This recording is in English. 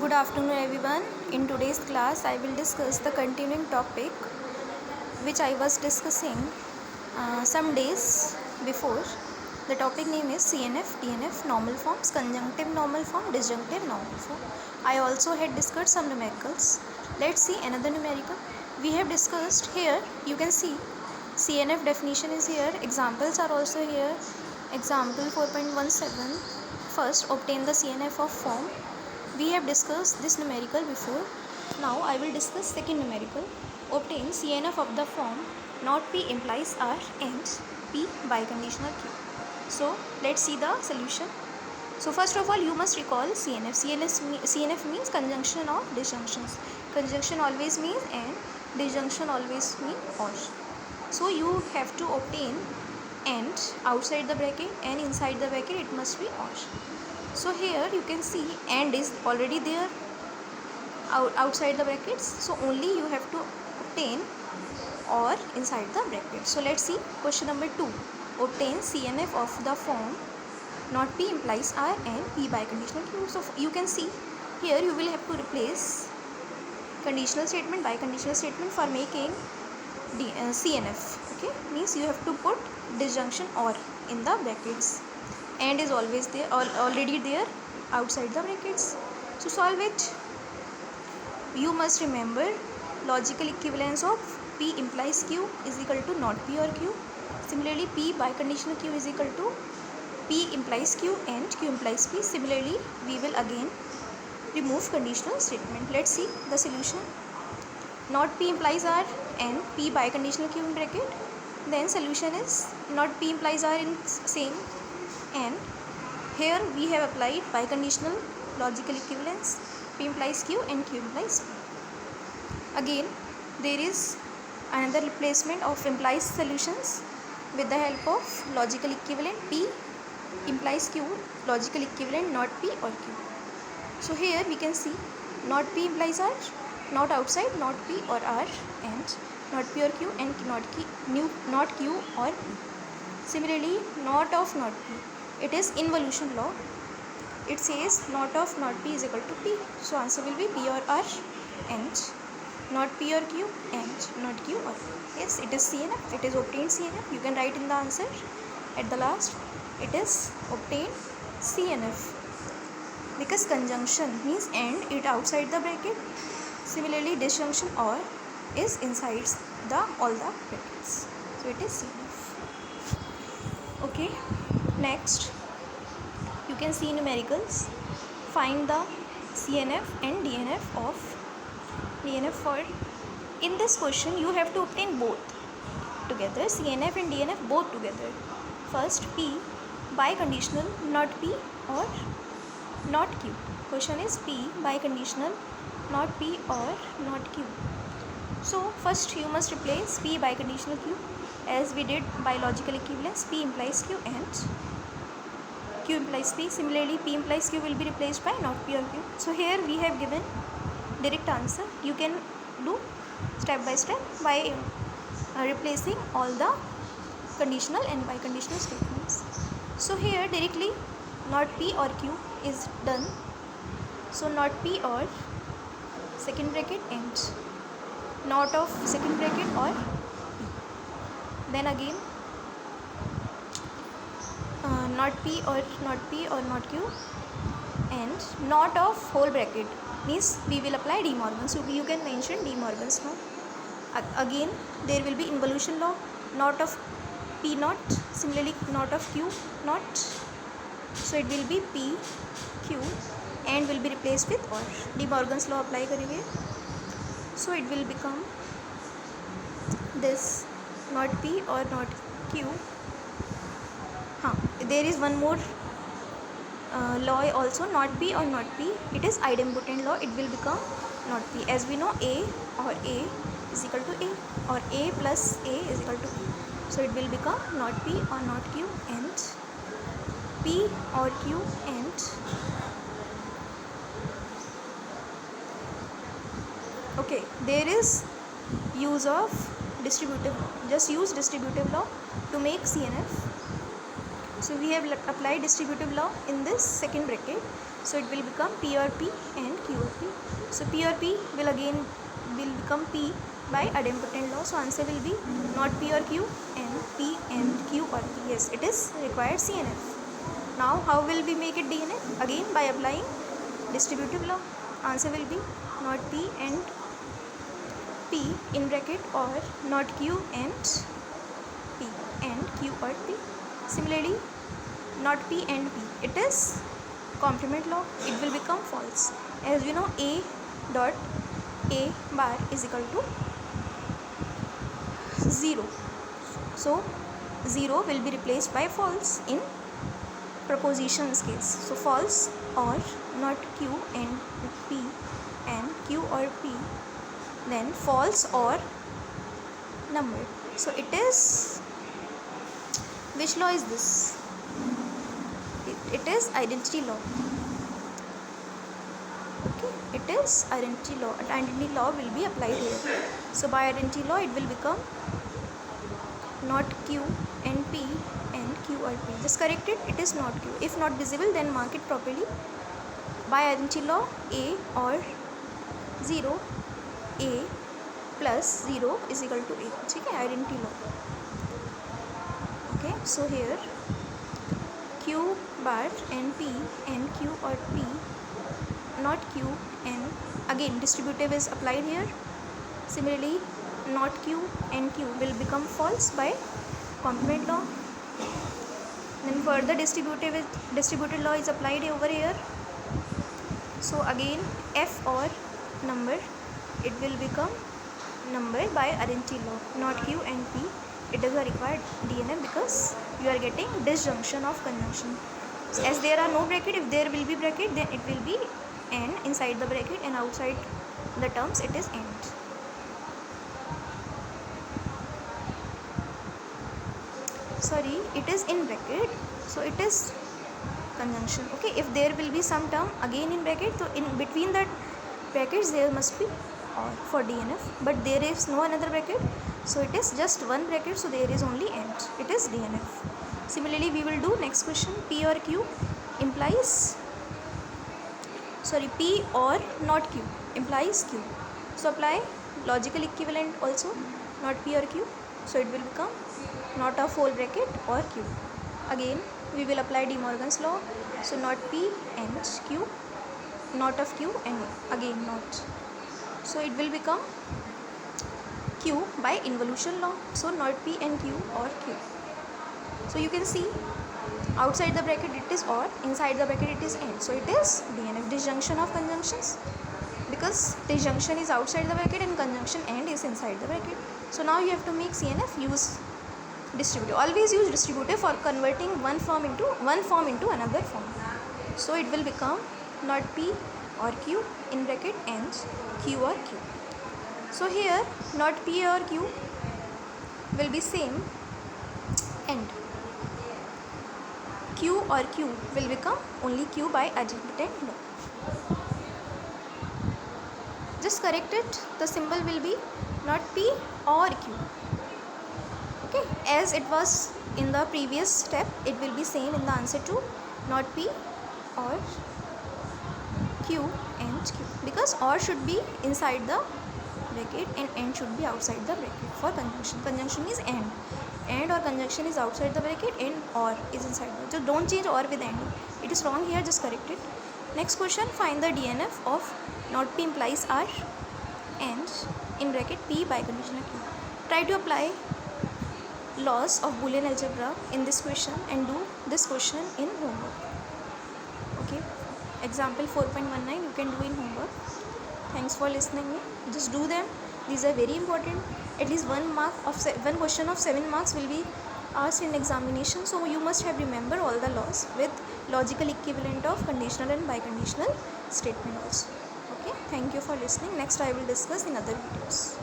Good afternoon everyone. In today's class I will discuss the continuing topic which I was discussing some days before. The topic name is CNF, DNF, normal forms, conjunctive normal form, disjunctive normal form. I also had discussed some numericals. Let's see another numerical. We have discussed here, you can see CNF definition is here, examples are also here. Example 4.17. First, obtain the CNF of form. We have discussed this numerical before. Now I will discuss second numerical. Obtain CNF of the form not P implies R and P biconditional Q. So let's see the solution. So first of all you must recall CNF. CNF means conjunction of disjunctions. Conjunction always means and, disjunction always means or. So you have to obtain and outside the bracket and inside the bracket it must be or. So here you can see and is already there outside the brackets, so only you have to obtain or inside the bracket. So let's see question number 2. Obtain CNF of the form not P implies R and P biconditional Q. So you can see here you will have to replace conditional statement by conditional statement for making CNF. Okay, means you have to put disjunction or in the brackets. And is always there or already there outside the brackets. So solve it. You must remember logical equivalence of P implies Q is equal to not P or Q. Similarly P biconditional Q is equal to P implies Q and Q implies P. Similarly we will again remove conditional statement. Let's see the solution. Not P implies R and P biconditional Q in bracket. Then solution is not P implies R in same, and here we have applied biconditional logical equivalence. P implies Q and Q implies P. Again there is another replacement of implies solutions with the help of logical equivalent. P implies Q, logical equivalent not P or Q. So here we can see not P implies R, not outside, not P or R, and not P or Q, and not Q or P. Similarly not of not P, it is involution law. It says not of not P is equal to P. So answer will be P or R and not P or Q and not Q or P. Yes, it is CNF. It is obtained CNF. You can write in the answer at the last. It is obtained CNF. Because conjunction means and, it outside the bracket. Similarly disjunction or is inside all the brackets. So it is CNF. Okay, next you can see numericals. Find the CNF and DNF for. In this question you have to obtain both together, CNF and DNF both together. First P biconditional not P or not Q. Question is P biconditional not P or not Q. So first you must replace P biconditional Q as we did by logical equivalence. P implies Q and Q implies P. Similarly P implies Q will be replaced by not P or Q. So here we have given direct answer. You can do step by step by replacing all the conditional and biconditional statements. So here directly not P or Q is done. So not P or second bracket and not of second bracket or P. Then again not P or not Q and not of whole bracket means we will apply De Morgan. So you can mention De Morgan's law. Again there will be involution law. Not of P not, similarly not of Q not. So it will be P Q and will be replaced with or. De Morgan's law apply करेंगे. So it will become this not P or not Q. There is one more law also, not P or not P. It is idempotent law. It will become not P. As we know A or A is equal to A or A plus A is equal to P. So it will become not P or not Q and P or Q and okay, there is use of distributive law. Just use distributive law to make CNF. So we have applied distributive law in this second bracket. So it will become P or P and Q or P. So P or P will become P by idempotent law. So answer will be not P or Q and P and Q or P. Yes, it is required CNF. Now how will we make it DNF? Again by applying distributive law. Answer will be not P and P in bracket or not Q and P and Q or P. Similarly, not P and P, it is complement law. It will become false. As you know, A dot A bar is equal to 0. So 0 will be replaced by false in propositions case. So false or not Q and P and Q or P, then false or number. So it is, which law is this? It is identity law. Okay, it is identity law. Identity law will be applied here. So by identity law it will become not Q and P and Q or P. Just correct it. It is not Q. If not visible, then mark it properly. By identity law, A or 0, A plus 0 is equal to A. Okay, identity law. Okay, so here Q bar and P and Q or P, not Q and, again distributive is applied here. Similarly, not Q and Q will become false by complement law. Then further distributive law is applied over here. So again F or number, it will become number by identity law. Not Q and P, it is a required DNF because you are getting disjunction of conjunction. So as there are no bracket, if there will be bracket, then it will be and inside the bracket, and outside the terms it is and. Sorry, it is in bracket, so it is conjunction. Okay, if there will be some term again in bracket, so in between that brackets there must be or for DNF, but there is no another bracket, so it is just one bracket, so there is only and. It is DNF. Similarly, we will do next question. P or Q implies, sorry, P or not Q implies Q. So apply logical equivalent also, not P or Q. So it will become not of whole bracket or Q. Again we will apply De Morgan's law. So not P and Q, not of Q and again not. So it will become Q by involution law. So not P and Q or Q. So you can see outside the bracket it is or, inside the bracket it is and. So it is DNF, disjunction of conjunctions, because disjunction is outside the bracket and conjunction and is inside the bracket. So now you have to make CNF, use distributive. Always use distributive for converting one form into another form. So it will become not P or Q in bracket and Q or Q. So here not P or Q will be same and Q or Q will become only Q by idempotent law. Just correct it. The symbol will be not P or Q. Okay, as it was in the previous step, it will be same in the answer to not P or Q and Q, because or should be inside the bracket and should be outside the bracket for conjunction. Conjunction is and or conjunction is outside the bracket and or is inside the. So don't change or with and. It is wrong here, just correct it. Next question, find the DNF of not P implies R and in bracket P by conditional Q. Try to apply laws of Boolean algebra in this question and do this question in homework. Okay, example 4.19 you can do in homework. Thanks for listening me. Just do them. These are very important. At least one question of 7 marks will be asked in examination. So you must have remembered all the laws with logical equivalent of conditional and biconditional statement also. Okay, thank you for listening. Next I will discuss in other videos.